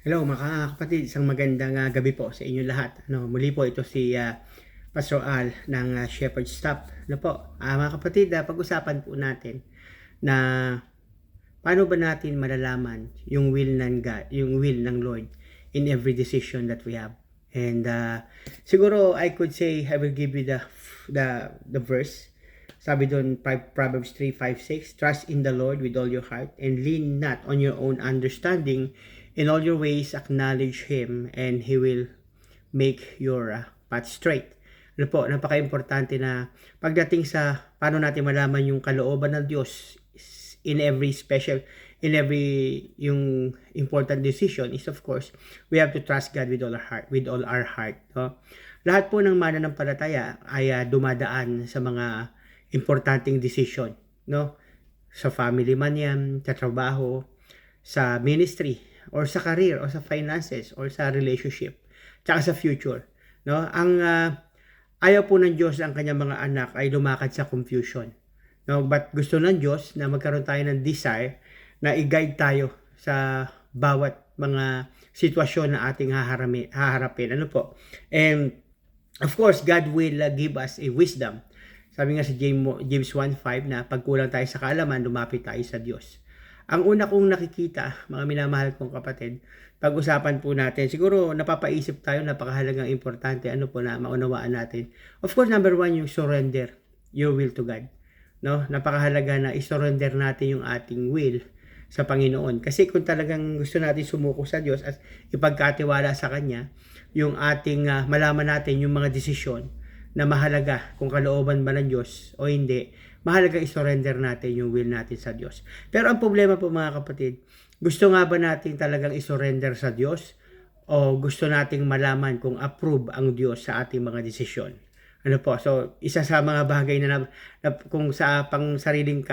Hello mga kapatid, isang magandang gabi po sa inyo lahat. Muli po ito si Pastor Al ng Shepherd Staff. Mga kapatid, pag-usapan po natin na paano ba natin malalaman yung will ng God, yung will ng Lord in every decision that we have. And siguro I could say I will give you the verse. Sabi doon Proverbs 3:5-6, trust in the Lord with all your heart and lean not on your own understanding. In all your ways acknowledge Him and He will make your path straight. Napaka-importante na pagdating sa paano natin malaman yung kalooban ng Diyos in every yung important decision is of course we have to trust God with all our heart, no? Lahat po ng mananampalataya ay dumadaan sa mga importanteng decision, no? Sa family man yan, sa trabaho, sa ministry, or sa career, or sa finances, or sa relationship, tsaka sa future, no? Ang ayaw po ng Diyos ang kanyang mga anak ay lumakad sa confusion, no? But gusto ng Diyos na magkaroon tayo ng desire na i-guide tayo sa bawat mga sitwasyon na ating haharapin. And of course, God will give us a wisdom. Sabi nga sa James 1:5 na pagkulang tayo sa kaalaman, lumapit tayo sa Diyos. Ang una kong nakikita, mga minamahal kong kapatid, pag-usapan po natin, siguro napapaisip tayo, napakahalagang importante, na maunawaan natin. Of course, number one, yung surrender your will to God. No? Napakahalaga na i-surrender natin yung ating will sa Panginoon. Kasi kung talagang gusto natin sumuko sa Diyos at ipagkatiwala sa Kanya, yung ating malaman natin yung mga desisyon na mahalaga kung kalooban ba ng Diyos o hindi, mahalaga i-surrender natin yung will natin sa Diyos. Pero ang problema po mga kapatid, gusto nga ba natin talagang i-surrender sa Diyos o gusto nating malaman kung approve ang Diyos sa ating mga desisyon? So isa sa mga bagay na kung sa pang sariling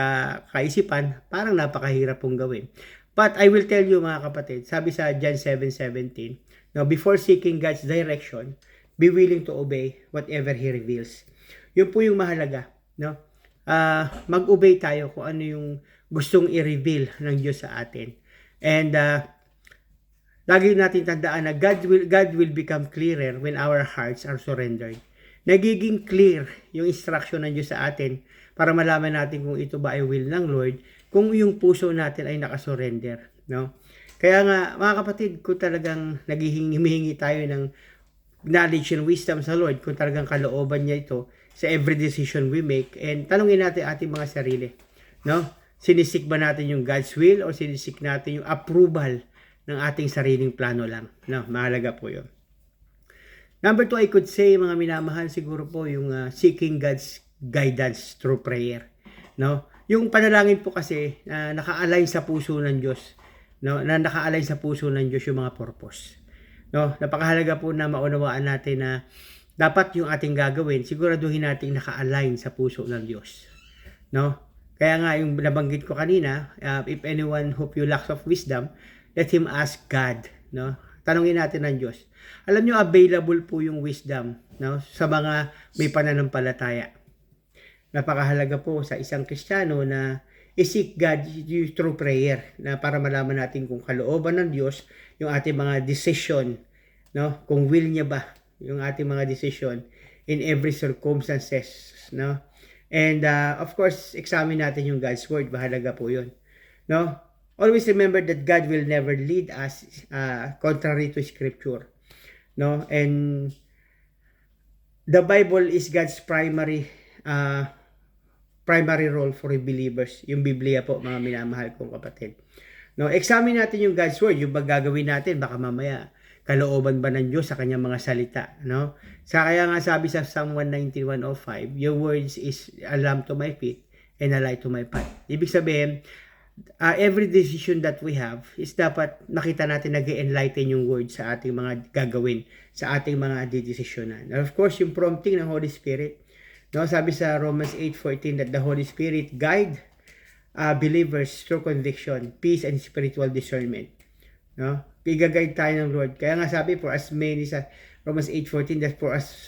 kaisipan, parang napakahirap pong gawin. But I will tell you mga kapatid, sabi sa John 7:17, now before seeking God's direction, be willing to obey whatever He reveals. Yun po yung mahalaga, no? Mag-obey tayo kung ano yung gustong i-reveal ng Diyos sa atin. And lagi natin tandaan na God will become clearer when our hearts are surrendered. Nagiging clear yung instruction ng Diyos sa atin para malaman natin kung ito ba ay will ng Lord, kung yung puso natin ay nakasurrender, no? Kaya nga mga kapatid, kung talagang humihingi tayo ng knowledge and wisdom sa Lord, kung talagang kalooban niya ito sa every decision we make, and tanungin natin ating mga sarili, no? Sinisik ba natin yung God's will o sinisik natin yung approval ng ating sariling plano lang, no? Mahalaga po yun. Number 2, I could say, mga minamahal, siguro po yung seeking God's guidance through prayer, no? Yung panalangin po kasi naka-align sa puso ng Diyos, no? Na naka-align sa puso ng Diyos yung mga purpose, no? Napakahalaga po na maunawaan natin na dapat yung ating gagawin, siguraduhin nating naka-align sa puso ng Diyos, no? Kaya nga yung nabanggit ko kanina, if anyone hope you lacks of wisdom, let him ask God, no? Tanungin natin ng Diyos. Alam nyo, available po yung wisdom, no? Sa mga may pananampalataya. Napakahalaga po sa isang Kristiyano na i-seek God through prayer, na para malaman natin kung kalooban ng Diyos yung ating mga decision, no? Kung will niya ba yung ating mga decision in every circumstances, no? And of course, examine natin yung God's word, mahalaga po yun, no? Always remember that God will never lead us contrary to Scripture, no? And the Bible is God's primary role for believers. Yung Biblia po, mga minamahal kong kapatid, no? Examine natin yung God's word, yung gagawin natin, baka mamaya kalooban ba ng Diyos sa kanyang mga salita, no? Kaya nga sabi sa Psalm 119:105, your words is a lamp to my feet and a light to my path. Ibig sabihin, every decision that we have is dapat nakita natin nag-enlighten yung word sa ating mga gagawin, sa ating mga dedesisyonan. And of course, yung prompting ng Holy Spirit, no? Sabi sa Romans 8:14 that the Holy Spirit guide believers through conviction, peace, and spiritual discernment, no? I-guide tayo ng Lord. Kaya nga sabi, for as many sa Romans 8:14 that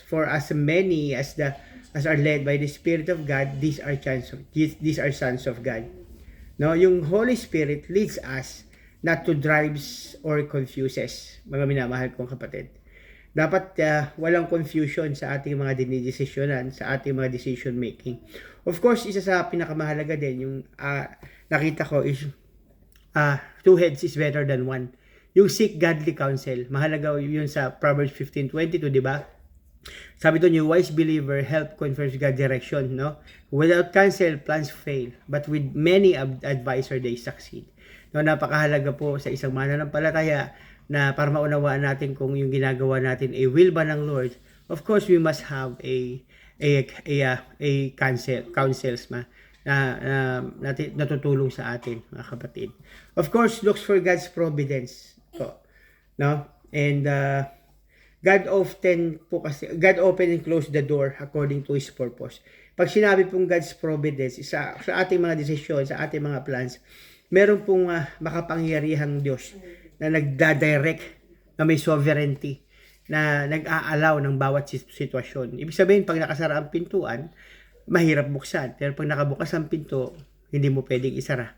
for as many as are led by the Spirit of God, these are sons of God. No, yung Holy Spirit leads us not to drives or confuses, mga minamahal kong kapatid. Dapat walang confusion sa ating mga dinidesisyonan, sa ating mga decision making. Of course, isa sa pinakamahalaga din, yung nakita ko is two heads is better than one. Yung seek godly counsel, mahalaga yun sa Proverbs 15:22, di ba? Sabi doon, yung wise believer help confirms God's direction, no? Without counsel, plans fail, but with many advisor, they succeed. No, napakahalaga po sa isang mananampalataya na para maunawaan natin kung yung ginagawa natin ay will ba ng Lord. Of course, we must have a counsels na natutulong sa atin, mga kapatid. Of course, looks for God's providence po, no? And God open and close the door according to His purpose. Pag sinabi pong God's providence sa ating mga desisyon, sa ating mga plans, meron pong makapangyarihang Diyos na nagdadirect, na may sovereignty, na nag-aalaw ng bawat sitwasyon. Ibig sabihin, pag nakasara ang pintuan, mahirap buksan. Pero pag nakabukas ang pinto, hindi mo pwedeng isara.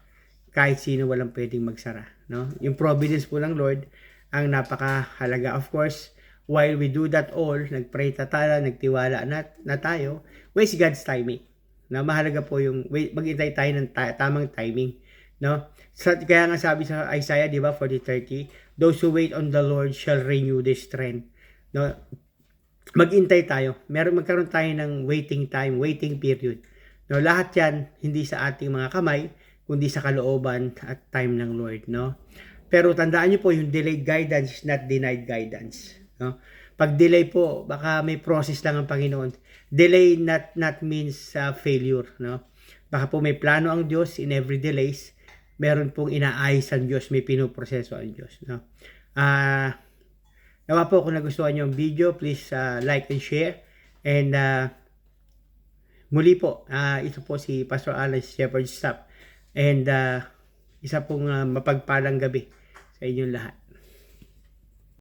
Kahit sino walang pwedeng magsara. No? Yung providence po ng Lord ang napakahalaga. Of course, while we do that all, nagpray tayo, nagtiwala na tayo, where's God's timing? Na mahalaga po yung maghintay tayo ng tamang timing. No? Kaya nga sabi sa Isaiah, di ba, 40:30, those who wait on the Lord shall renew their strength. No? Maghintay tayo. Magkaroon tayo ng waiting time, waiting period. No, lahat 'yan hindi sa ating mga kamay, kundi sa kalooban at time ng Lord, no? Pero tandaan niyo po, yung delayed guidance is not denied guidance, no? Pag delay po, baka may process lang ang Panginoon. Delay not means failure, no? Baka po may plano ang Diyos in every delays. Meron pong inaayos ang Diyos, may pinoproseso ang Diyos, no? Nawa po kung nagustuhan niyo ang video, please like and share. And muli po, ito po si Pastor Alan Shepherd Staff. And isa pong mapagpalang gabi sa inyong lahat.